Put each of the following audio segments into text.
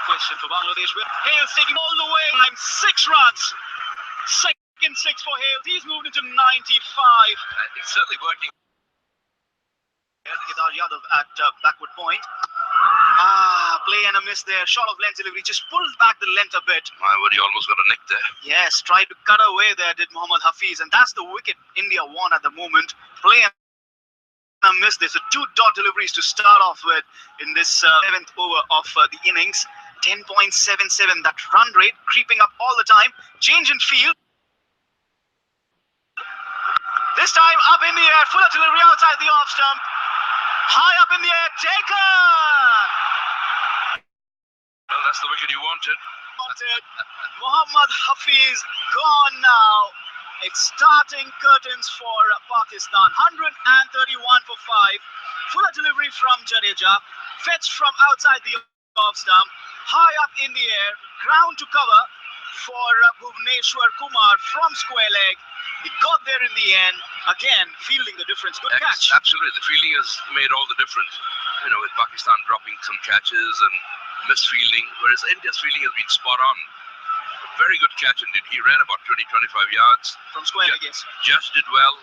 question for Bangladesh. Hale's taking all the way. I'm 6 runs. Second 6 for Hale. He's moved into 95. It's certainly working. Kedar Yadav at backward point. Play and a miss there. Short of length delivery. Just pulled back the length a bit. My word, he almost got a nick there. Yes, tried to cut away there, did Mohammad Hafiz. And that's the wicket India won at the moment. Play and a miss. There's a 2 dot deliveries to start off with in this 7th over of the innings. 10.77. That run rate creeping up all the time. Change in field. This time up in the air. Fuller delivery outside the off stump. High up in the air, taken! Well, that's the wicket you wanted. Mohammad Hafiz gone now. It's starting curtains for Pakistan. 131 for 5. Fuller delivery from Jadeja. Fetched from outside the off stump. High up in the air. Ground to cover for Bhuvneshwar Kumar from square leg. He got there in the end. Again, fielding the difference. Good catch. Absolutely. The fielding has made all the difference. You know, with Pakistan dropping some catches and misfielding, whereas India's fielding has been spot on. A very good catch indeed. He ran about 20-25 yards. From square leg, yes. Just did well.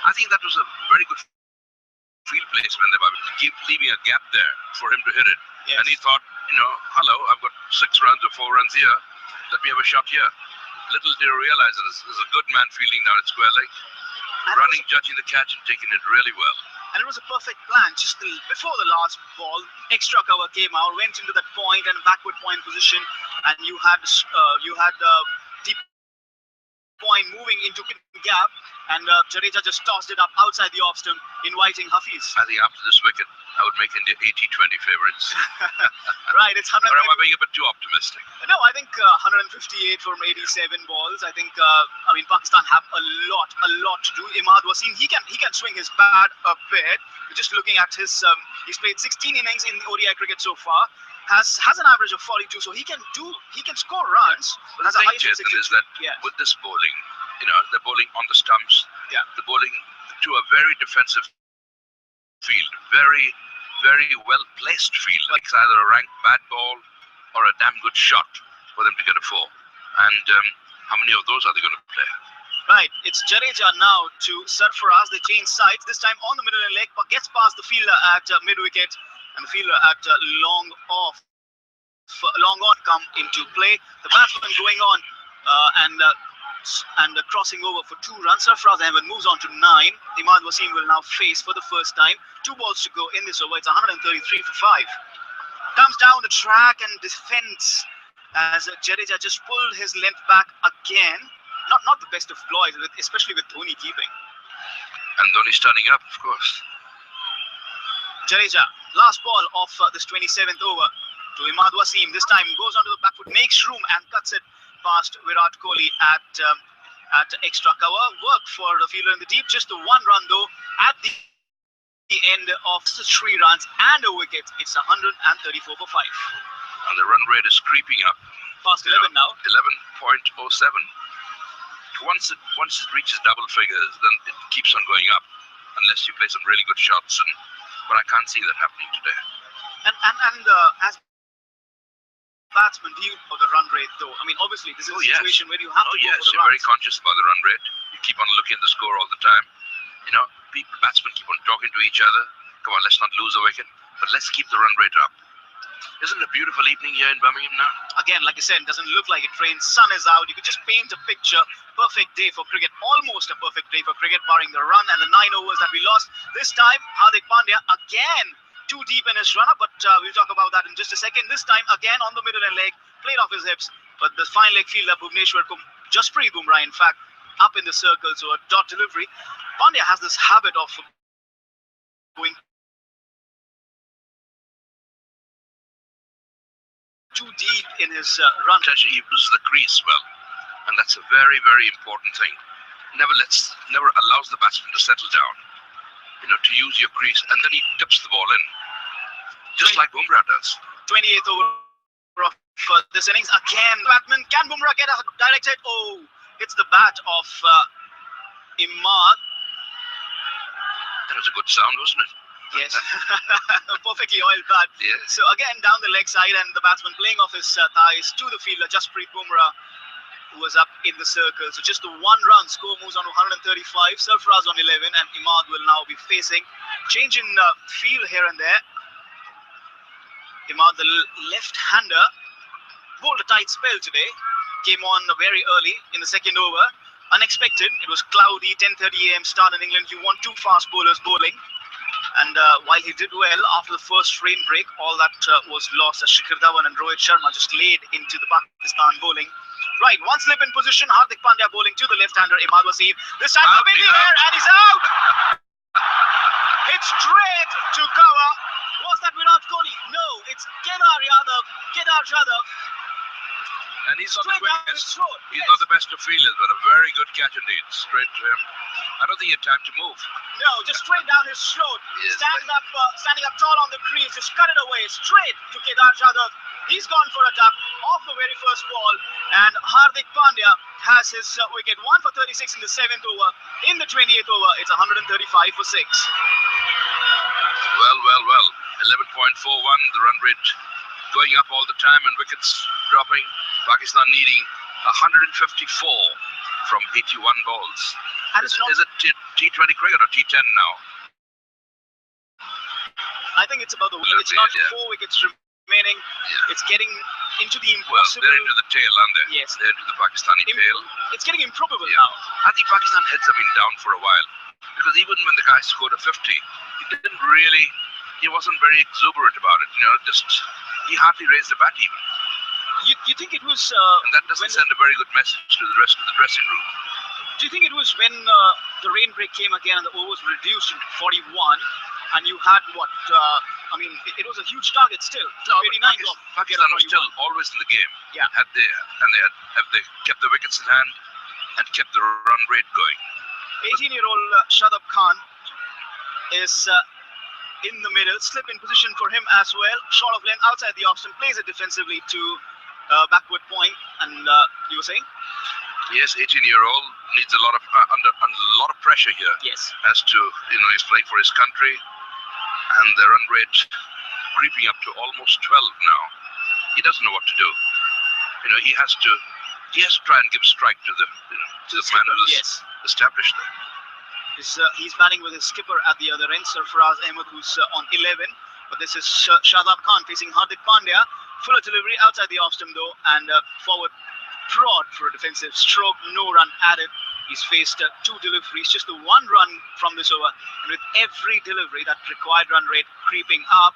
I think that was a very good field placement there, leaving a gap there for him to hit it. Yes. And he thought, you know, hello, I've got 6 runs or 4 runs here. Let me have a shot here. Little did he realize that there's a good man fielding down at square leg, running, judging the catch and taking it really well. And it was a perfect plan. Just before the last ball, extra cover came out, went into that point and backward point position, and you had deep point moving into gap, and Jadeja just tossed it up outside the off stump, inviting Hafiz. I think after this wicket, I would make India 80-20 favourites. Right, it's 100. Or am I being a bit too optimistic? No, I think 158 from 87 balls. I think Pakistan have a lot to do. Imad Wasim, he can swing his bat a bit. Just looking at his, he's played 16 innings in the ODI cricket so far. Has an average of 42, so he can score runs. But the thing, Chetan, is that with this bowling, you know, they're bowling on the stumps. Yeah. They're bowling to a very defensive field, very well placed field. Like it's either a ranked bad ball or a damn good shot for them to get a 4. And how many of those are they going to play? Right, it's Jadeja now to Sarfaraz. They change sides. This time on the middle leg, gets past the fielder at mid wicket, and the fielder at long on come into play. The batsman going on and crossing over for 2 runs. Sarfaraz Ahmed moves on to 9. Imad Wasim will now face for the first time. 2 balls to go in this over. It's 133 for 5. Comes down the track and defends as Jadeja just pulled his length back again. Not the best of ploys, especially with Dhoni keeping. And Dhoni's turning up, of course. Jadeja, last ball of this 27th over to Imad Wasim. This time goes onto the back foot, makes room and cuts it past Virat Kohli at extra cover. Work for the fielder in the deep. Just the 1 run though at the end of 3 runs and a wicket. It's 134 for 5. And the run rate is creeping up. Past 11 now. 11.07. Once it reaches double figures, then it keeps on going up, unless you play some really good shots. But I can't see that happening today. And as batsman, do you know the run rate though? I mean, obviously this is a situation where you have to go for the runs. You're very conscious about the run rate. You keep on looking at the score all the time. You know, batsmen keep on talking to each other. Come on, let's not lose a wicket, but let's keep the run rate up. Isn't it a beautiful evening here in Birmingham now? Again, like I said, it doesn't look like it rains. Sun is out. You could just paint a picture. Perfect day for cricket. Almost a perfect day for cricket, barring the run and the 9 overs that we lost. This time, Hardik Pandya again too deep in his run-up, but we'll talk about that in just a second. This time, again on the middle and leg, played off his hips, but the fine leg fielder, Bhuvneshwar Kumar, Jasprit Bumrah, in fact, up in the circle, so a dot delivery. Pandya has this habit of going too deep in his run. He uses the crease well, and that's a very important thing. Never allows the batsman to settle down, you know, to use your crease, and then he tips the ball in, just like Bumrah does. 28th over of this innings. Again, batsman, can Bumrah get a direct hit? Oh, it's the bat of Imad. That was a good sound, wasn't it? Yes, perfectly oiled bat. Yes. So again, down the leg side, and the batsman playing off his thighs to the fielder, Jasprit Bumrah, who was up in the circle. So just the one run score moves on to 135. Sarfaraz on 11, and Imad will now be facing. Change in field here and there. Imad, the left-hander, bowled a tight spell today. Came on very early in the second over. Unexpected. It was cloudy, 10:30 a.m. start in England. You want two fast bowlers bowling. And while he did well after the first rain break, all that was lost as Shikhar Dhawan and Rohit Sharma just laid into the Pakistan bowling. Right, one slip in position. Hardik Pandya bowling to the left-hander Imad Wasim. This time up in the air, and he's out. Hit straight to cover. Was that Virat Kohli? No, it's Kedar Yadav. And he's not the Straight down his quickest. throat. He's Yes. not the best of fielders, but a very good catch indeed. Straight to him. I don't think he had time to move. No, just straight down his throat. Yes, Standing up tall on the crease, just cut it away straight to Kedar Yadav. He's gone for a duck off the very first ball, and Hardik Pandya has his wicket. 1 for 36 in the 7th over. In the 28th over, it's 135 for 6. Well. 11.41. The run rate going up all the time and wickets dropping. Pakistan needing 154 from 81 balls. And it's not, Is it T20 cricket or T10 now? I think it's about the wicket. It's Okay, not yeah. 4 wickets remaining. Yeah. It's getting into the Well, impossible. they're into the tail, aren't they? Yes. They're into the Pakistani tail. It's getting improbable Yeah. now. I think Pakistan heads have been down for a while. Because even when the guy scored a 50, he wasn't very exuberant about it. He hardly raised the bat even. You think it was And that doesn't when send a very good message to the rest of the dressing room. do you think it was when the rain break came again and the overs were reduced to 41, and you had what? It was a huge target still. No, but 89 got Pakistan was 41. still always in the game. Yeah. Had they kept the wickets in hand and kept the run rate going. 18-year-old Shadab Khan is in the middle, slip in position for him as well. Short of length outside the off stump, plays it defensively to backward point. And you were saying? Yes, 18-year-old needs a lot of under a lot of pressure here. Yes. As to he's playing for his country, and the run rate creeping up to almost 12 now. He doesn't know what to do. He has to try and give strike to the man who's established there. He's batting with his skipper at the other end, Sarfaraz Ahmed, who's on 11. But this is Shadab Khan facing Hardik Pandya. Fuller delivery outside the off stump though, and forward prod for a defensive stroke. No run added. He's faced 2 deliveries, just the 1 run from this over. And with every delivery, that required run rate creeping up.